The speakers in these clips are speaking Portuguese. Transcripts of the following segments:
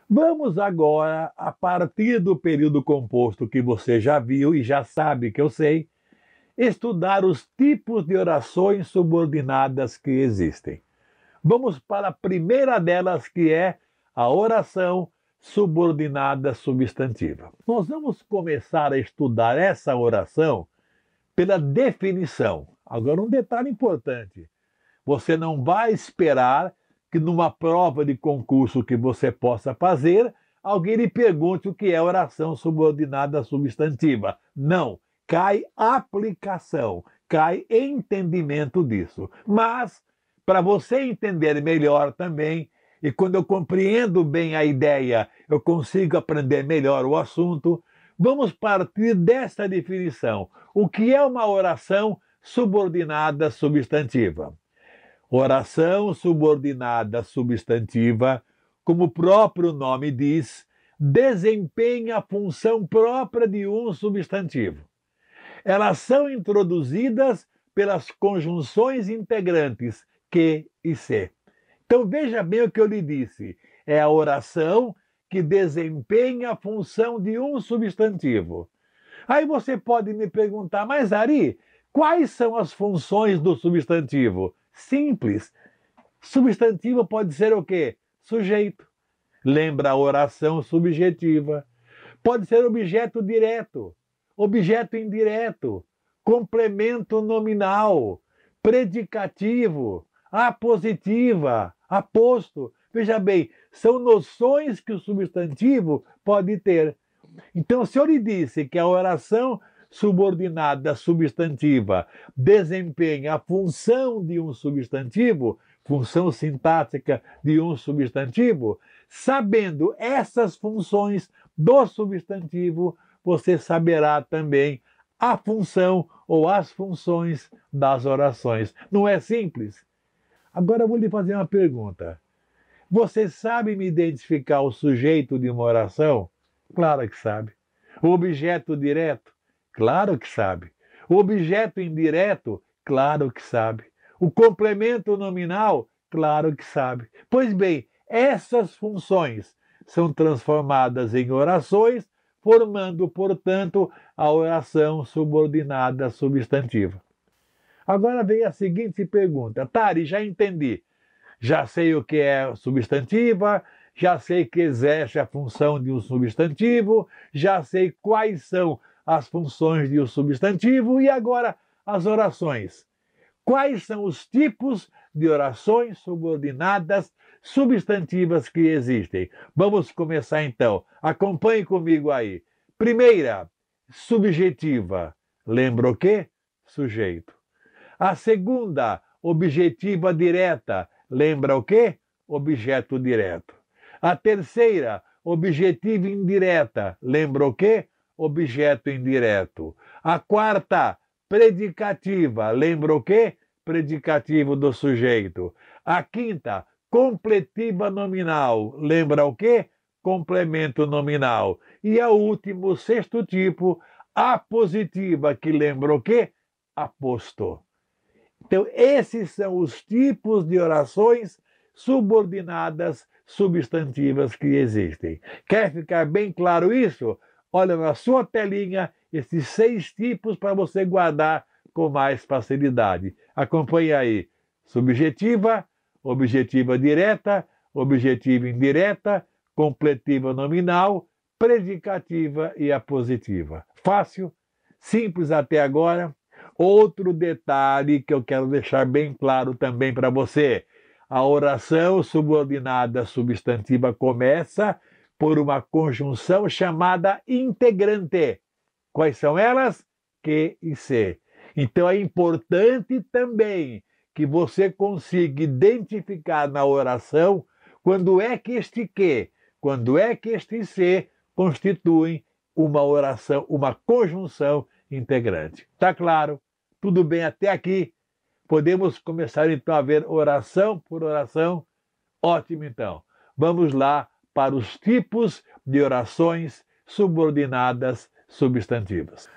Vamos agora, a partir do período composto que você já viu e já sabe que eu sei, estudar os tipos de orações subordinadas que existem. Vamos para a primeira delas, que é a oração subordinada substantiva. Nós vamos começar a estudar essa oração pela definição. Agora, um detalhe importante: você não vai esperar que numa prova de concurso que você possa fazer, alguém lhe pergunte o que é oração subordinada substantiva. Não, cai aplicação, cai entendimento disso. Mas, para você entender melhor também, e quando eu compreendo bem a ideia, eu consigo aprender melhor o assunto, vamos partir desta definição. O que é uma oração subordinada substantiva? Oração subordinada substantiva, como o próprio nome diz, desempenha a função própria de um substantivo. Elas são introduzidas pelas conjunções integrantes que e se. Então veja bem o que eu lhe disse. É a oração que desempenha a função de um substantivo. Aí você pode me perguntar, mas Ari, quais são as funções do substantivo? Simples. Substantivo pode ser o quê? Sujeito. Lembra a oração subjetiva. Pode ser objeto direto, objeto indireto, complemento nominal, predicativo, apositiva, aposto. Veja bem, são noções que o substantivo pode ter. Então, se eu lhe disse que a oração subordinada substantiva desempenha a função de um substantivo, função sintática de um substantivo, sabendo essas funções do substantivo, você saberá também a função ou as funções das orações. Não é simples? Agora eu vou lhe fazer uma pergunta. Você sabe me identificar o sujeito de uma oração? Claro que sabe. O objeto direto? Claro que sabe. O objeto indireto? Claro que sabe. O complemento nominal? Claro que sabe. Pois bem, essas funções são transformadas em orações, formando, portanto, a oração subordinada substantiva. Agora vem a seguinte pergunta. Tari, já entendi. Já sei o que é substantiva, já sei que exerce a função de um substantivo, já sei quais são as funções de um substantivo, e agora as orações. Quais são os tipos de orações subordinadas substantivas que existem? Vamos começar então. Acompanhe comigo aí. Primeira, subjetiva. Lembra o quê? Sujeito. A segunda, objetiva direta. Lembra o quê? Objeto direto. A terceira, objetiva indireta. Lembra o quê? Objeto indireto. A quarta, predicativa. Lembra o quê? Predicativo do sujeito. A quinta, completiva nominal. Lembra o quê? Complemento nominal. E a último, o sexto tipo, apositiva, que lembra o quê? Aposto. Então, esses são os tipos de orações subordinadas substantivas que existem. Quer ficar bem claro isso? Olha na sua telinha esses 6 tipos para você guardar com mais facilidade. Acompanhe aí. Subjetiva, objetiva direta, objetiva indireta, completiva nominal, predicativa e apositiva. Fácil? Simples até agora? Outro detalhe que eu quero deixar bem claro também para você. A oração subordinada substantiva começa por uma conjunção chamada integrante. Quais são elas? Que e se. Então é importante também que você consiga identificar na oração quando é que este que, quando é que este se constituem uma oração, uma conjunção integrante. Tá claro? Tudo bem até aqui? Podemos começar então a ver oração por oração? Ótimo então. Vamos lá para os tipos de orações subordinadas substantivas.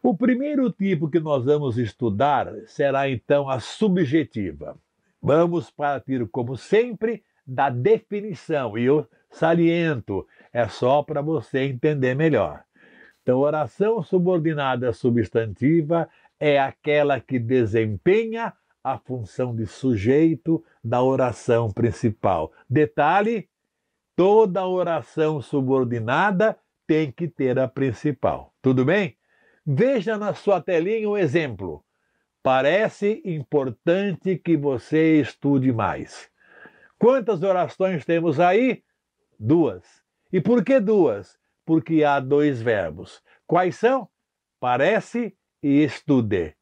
O primeiro tipo que nós vamos estudar será então a subjetiva. Vamos partir, como sempre, da definição. E eu saliento, é só para você entender melhor. Então, oração subordinada substantiva é aquela que desempenha a função de sujeito da oração principal. Detalhe: toda oração subordinada tem que ter a principal. Tudo bem? Veja na sua telinha um exemplo. Parece importante que você estude mais. Quantas orações temos aí? 2. E por que 2? Porque há 2 verbos. Quais são? Parece e estude.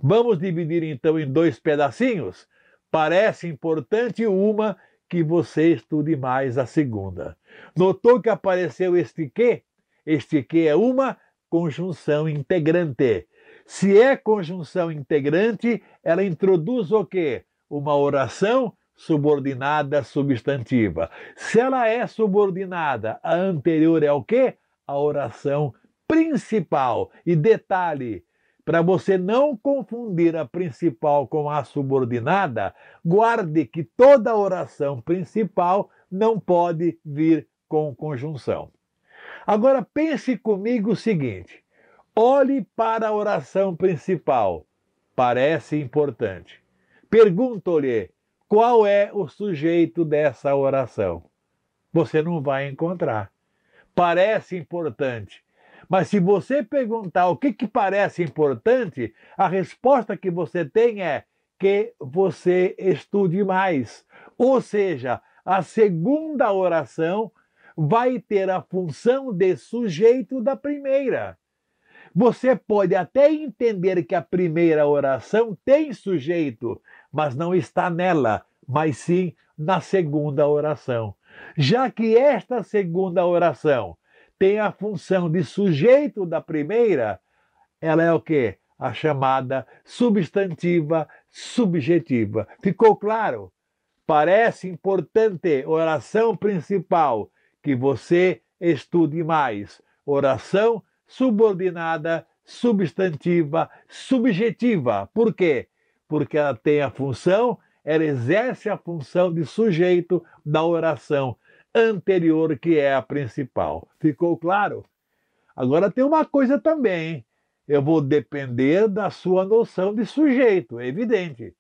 Vamos dividir então em 2 pedacinhos? Parece importante uma que você estude mais a segunda. Notou que apareceu este que? Este que é uma conjunção integrante. Se é conjunção integrante, ela introduz o quê? Uma oração subordinada substantiva. Se ela é subordinada, a anterior é o quê? A oração principal. E detalhe, para você não confundir a principal com a subordinada, guarde que toda oração principal não pode vir com conjunção. Agora pense comigo o seguinte: olhe para a oração principal. Parece importante. Pergunto-lhe, qual é o sujeito dessa oração? Você não vai encontrar. Parece importante. Mas se você perguntar o que parece importante, a resposta que você tem é que você estude mais. Ou seja, a segunda oração vai ter a função de sujeito da primeira. Você pode até entender que a primeira oração tem sujeito, mas não está nela, mas sim na segunda oração. Já que esta segunda oração tem a função de sujeito da primeira, ela é o quê? A chamada substantiva subjetiva. Ficou claro? Parece importante, oração principal, que você estude mais. Oração subordinada, substantiva, subjetiva. Por quê? Porque ela tem a função, ela exerce a função de sujeito da oração anterior, que é a principal. Ficou claro? Agora tem uma coisa também, hein? Eu vou depender da sua noção de sujeito, é evidente.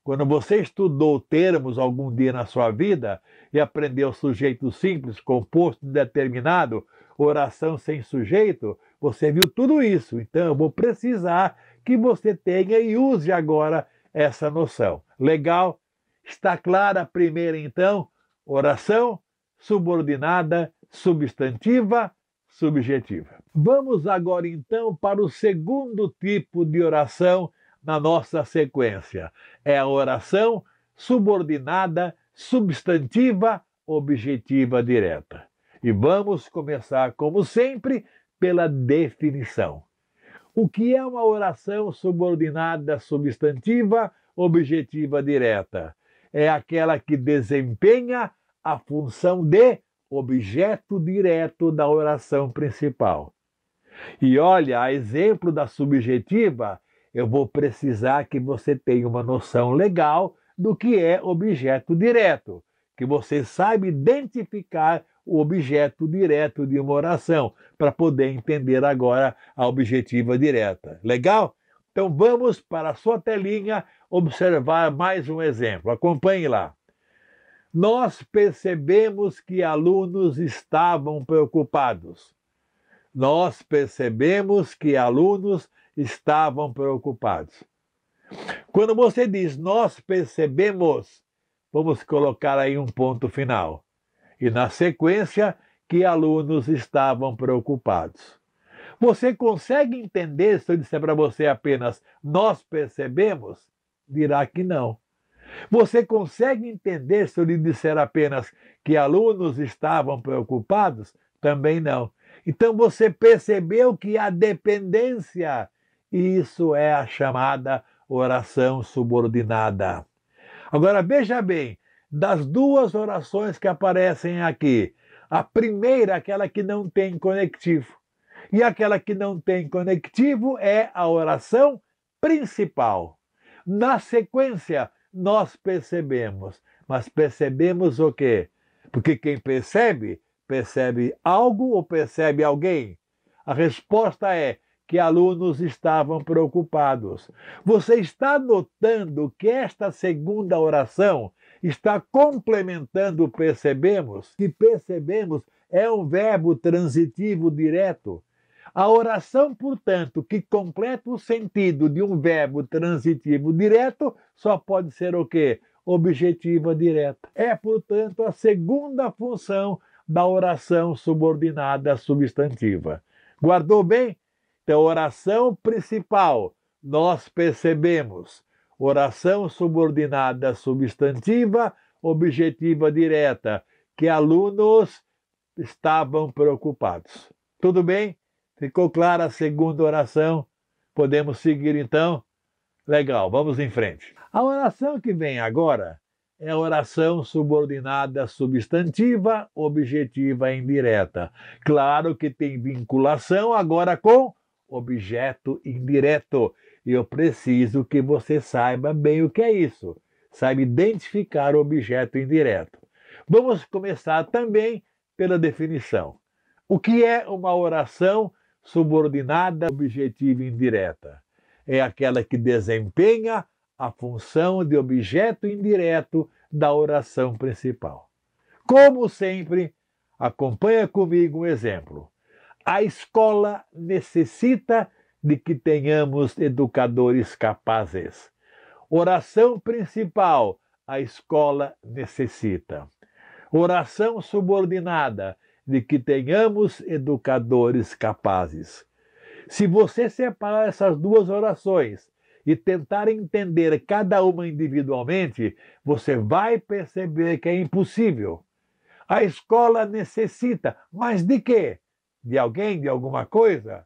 Quando você estudou termos algum dia na sua vida e aprendeu sujeito simples, composto determinado, oração sem sujeito, você viu tudo isso. Então eu vou precisar que você tenha e use agora essa noção. Legal? Está clara a primeira então? Oração subordinada, substantiva, subjetiva. Vamos agora então para o segundo tipo de oração na nossa sequência. É a oração subordinada, substantiva, objetiva direta. E vamos começar, como sempre, pela definição. O que é uma oração subordinada, substantiva, objetiva direta? É aquela que desempenha a função de objeto direto da oração principal. E olha, a exemplo da subjetiva, eu vou precisar que você tenha uma noção legal do que é objeto direto, que você saiba identificar o objeto direto de uma oração, para poder entender agora a objetiva direta. Legal? Então vamos para a sua telinha observar mais um exemplo. Acompanhe lá. Nós percebemos que alunos estavam preocupados. Nós percebemos que alunos estavam preocupados. Quando você diz nós percebemos, vamos colocar aí um ponto final. E na sequência, que alunos estavam preocupados. Você consegue entender se eu disser para você apenas nós percebemos? Dirá que não. Você consegue entender se eu lhe disser apenas que alunos estavam preocupados? Também não. Então você percebeu que há dependência. Isso é a chamada oração subordinada. Agora veja bem, das duas orações que aparecem aqui, a primeira, aquela que não tem conectivo. E aquela que não tem conectivo é a oração principal. Na sequência, nós percebemos. Mas percebemos o quê? Porque quem percebe, percebe algo ou percebe alguém? A resposta é que alunos estavam preocupados. Você está notando que esta segunda oração está complementando o percebemos? Que percebemos é um verbo transitivo direto. A oração, portanto, que completa o sentido de um verbo transitivo direto, só pode ser o quê? Objetiva direta. É, portanto, a segunda função da oração subordinada substantiva. Guardou bem? Então, oração principal, nós percebemos. Oração subordinada substantiva, objetiva direta, que alunos estavam preocupados. Tudo bem? Ficou clara a segunda oração? Podemos seguir então? Legal, vamos em frente. A oração que vem agora é a oração subordinada substantiva, objetiva e indireta. Claro que tem vinculação agora com objeto indireto. E eu preciso que você saiba bem o que é isso. Saiba identificar o objeto indireto. Vamos começar também pela definição. O que é uma oração subordinada objetiva e indireta? É aquela que desempenha a função de objeto indireto da oração principal. Como sempre, acompanha comigo um exemplo. A escola necessita de que tenhamos educadores capazes. Oração principal, a escola necessita. Oração subordinada, de que tenhamos educadores capazes. Se você separar essas duas orações e tentar entender cada uma individualmente, você vai perceber que é impossível. A escola necessita, mas de quê? De alguém, de alguma coisa?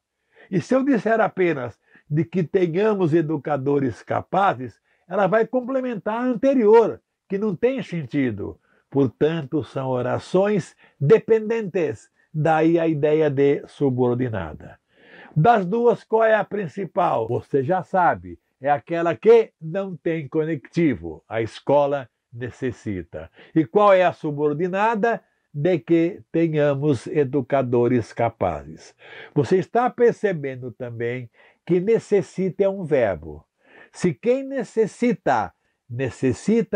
E se eu disser apenas de que tenhamos educadores capazes, ela vai complementar a anterior, que não tem sentido. Portanto, são orações dependentes. Daí a ideia de subordinada. Das duas, qual é a principal? Você já sabe, é aquela que não tem conectivo. A escola necessita. E qual é a subordinada? De que tenhamos educadores capazes. Você está percebendo também que necessita é um verbo. Se quem necessita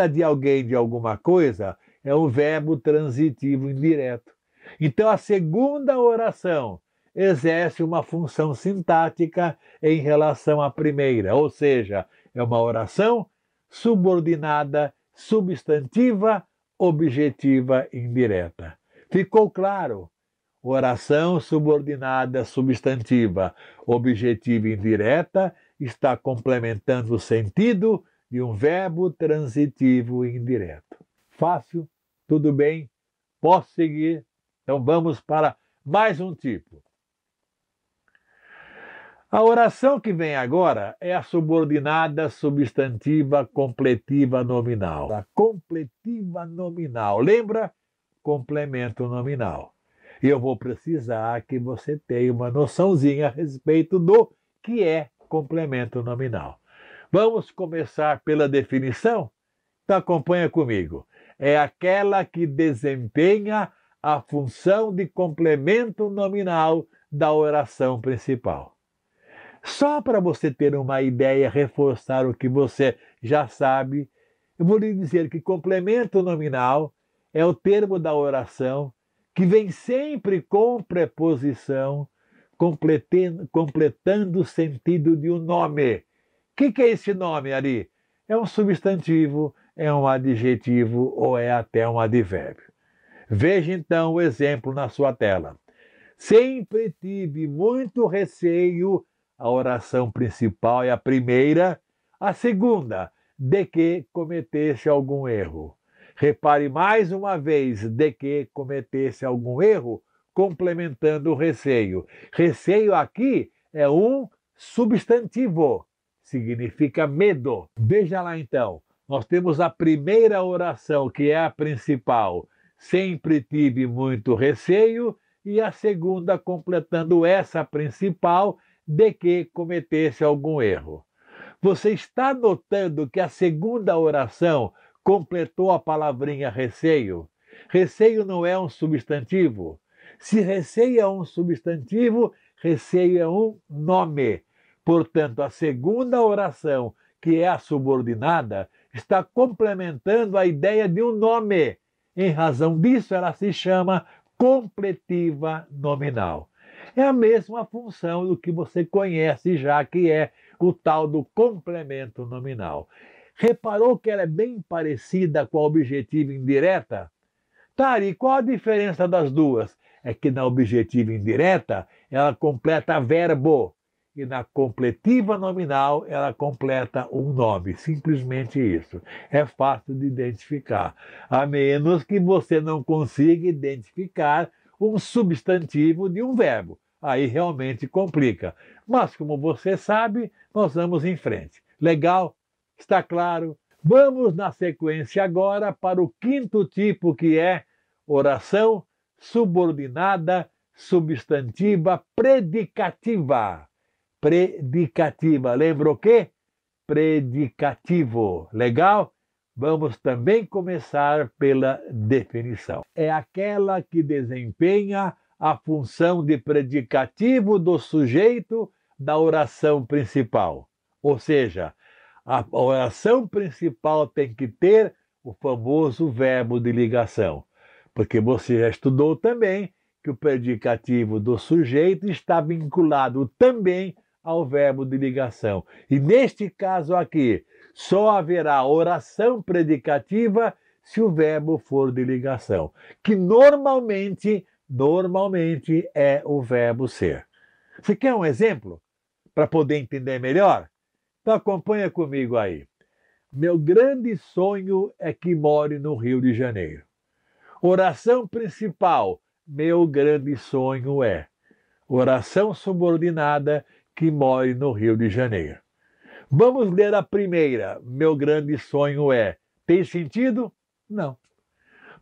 de alguém, de alguma coisa, é um verbo transitivo indireto. Então, a segunda oração exerce uma função sintática em relação à primeira, ou seja, é uma oração subordinada, substantiva, objetiva indireta. Ficou claro? Oração subordinada substantiva, objetiva indireta está complementando o sentido de um verbo transitivo indireto. Fácil? Tudo bem? Posso seguir? Então vamos para mais um tipo. A oração que vem agora é a subordinada substantiva completiva nominal. A completiva nominal, lembra? Complemento nominal. E eu vou precisar que você tenha uma noçãozinha a respeito do que é complemento nominal. Vamos começar pela definição? Então acompanha comigo. É aquela que desempenha a função de complemento nominal da oração principal. Só para você ter uma ideia, reforçar o que você já sabe, eu vou lhe dizer que complemento nominal é o termo da oração que vem sempre com preposição, completando o sentido de um nome. O que é esse nome, Ari? É um substantivo, é um adjetivo ou é até um advérbio. Veja então o exemplo na sua tela. Sempre tive muito receio. A oração principal é a primeira. A segunda, de que cometesse algum erro. Repare mais uma vez, de que cometesse algum erro, complementando o receio. Receio aqui é um substantivo, significa medo. Veja lá então, nós temos a primeira oração, que é a principal. Sempre tive muito receio, e a segunda, completando essa principal, de que cometesse algum erro. Você está notando que a segunda oração completou a palavrinha receio? Receio não é um substantivo? Se receio é um substantivo, receio é um nome. Portanto, a segunda oração, que é a subordinada, está complementando a ideia de um nome. Em razão disso, ela se chama completiva nominal. É a mesma função do que você conhece já, que é o tal do complemento nominal. Reparou que ela é bem parecida com a objetiva indireta? Tá, e qual a diferença das duas? É que na objetiva indireta ela completa verbo e na completiva nominal ela completa um nome. Simplesmente isso. É fácil de identificar, a menos que você não consiga identificar um substantivo de um verbo. Aí realmente complica. Mas como você sabe, nós vamos em frente. Legal? Está claro? Vamos na sequência agora para o quinto tipo, que é oração subordinada substantiva predicativa. Predicativa. Lembra o quê? Predicativo. Legal? Vamos também começar pela definição. É aquela que desempenha a função de predicativo do sujeito da oração principal. Ou seja, a oração principal tem que ter o famoso verbo de ligação, porque você já estudou também que o predicativo do sujeito está vinculado também ao verbo de ligação. E neste caso aqui, só haverá oração predicativa se o verbo for de ligação, que normalmente é o verbo ser. Você quer um exemplo para poder entender melhor? Então acompanha comigo aí. Meu grande sonho é que more no Rio de Janeiro. Oração principal, meu grande sonho é. Oração subordinada, que more no Rio de Janeiro. Vamos ler a primeira, meu grande sonho é. Tem sentido? Não.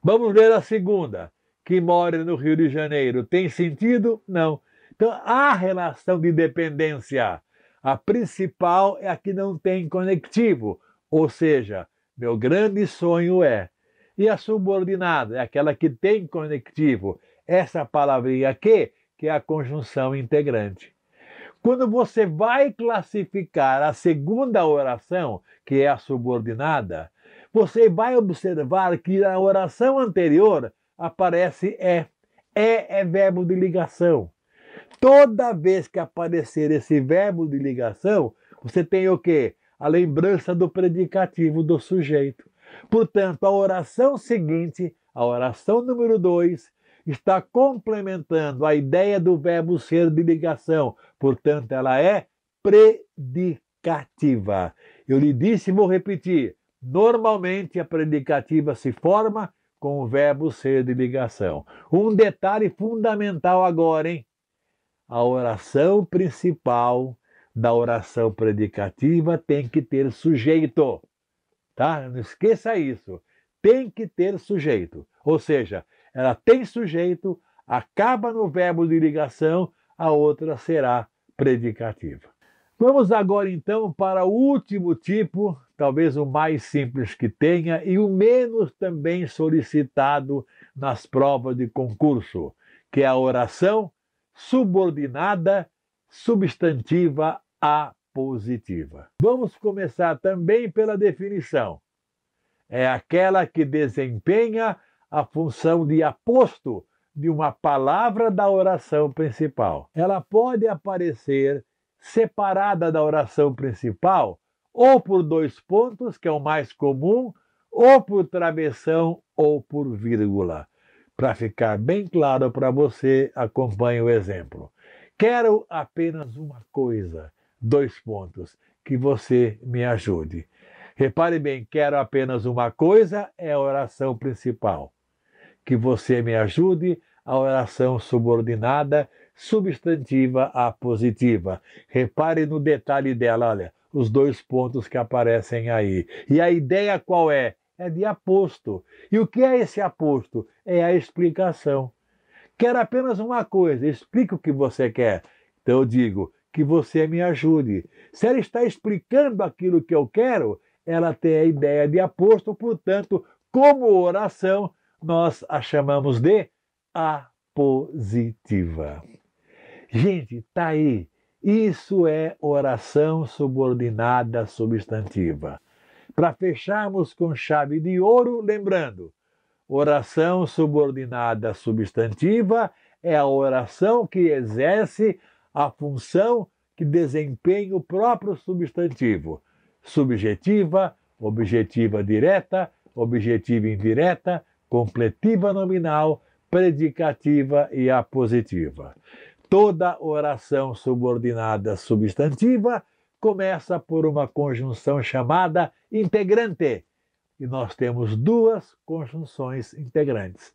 Vamos ler a segunda, que more no Rio de Janeiro. Tem sentido? Não. Então, há relação de dependência. A principal é a que não tem conectivo, ou seja, meu grande sonho é. E a subordinada é aquela que tem conectivo. Essa palavrinha aqui, que é a conjunção integrante. Quando você vai classificar a segunda oração, que é a subordinada, você vai observar que na oração anterior aparece é. É verbo de ligação. Toda vez que aparecer esse verbo de ligação, você tem o quê? A lembrança do predicativo do sujeito. Portanto, a oração seguinte, a oração número 2, está complementando a ideia do verbo ser de ligação. Portanto, ela é predicativa. Eu lhe disse e vou repetir. Normalmente, a predicativa se forma com o verbo ser de ligação. Um detalhe fundamental agora, hein? A oração principal da oração predicativa tem que ter sujeito, tá? Não esqueça isso. Tem que ter sujeito. Ou seja, ela tem sujeito, acaba no verbo de ligação, a outra será predicativa. Vamos agora então para o último tipo, talvez o mais simples que tenha e o menos também solicitado nas provas de concurso, que é a oração subordinada substantiva apositiva. Vamos começar também pela definição. É aquela que desempenha a função de aposto de uma palavra da oração principal. Ela pode aparecer separada da oração principal, ou por 2 pontos, que é o mais comum, ou por travessão, ou por vírgula. Para ficar bem claro para você, acompanhe o exemplo. Quero apenas uma coisa, 2 pontos, que você me ajude. Repare bem, quero apenas uma coisa é a oração principal. Que você me ajude, a oração subordinada, substantiva apositiva. Repare no detalhe dela, olha, os 2 pontos que aparecem aí. E a ideia qual é? É de aposto. E o que é esse aposto? É a explicação. Quero apenas uma coisa, explica o que você quer. Então eu digo, que você me ajude. Se ela está explicando aquilo que eu quero, ela tem a ideia de aposto, portanto, como oração, nós a chamamos de apositiva. Gente, tá aí. Isso é oração subordinada substantiva. Para fecharmos com chave de ouro, lembrando, oração subordinada substantiva é a oração que exerce a função que desempenha o próprio substantivo. Subjetiva, objetiva direta, objetiva indireta, completiva nominal, predicativa e apositiva. Toda oração subordinada substantiva começa por uma conjunção chamada integrante. E nós temos duas conjunções integrantes.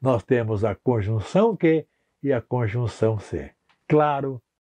Nós temos a conjunção que e a conjunção se. Claro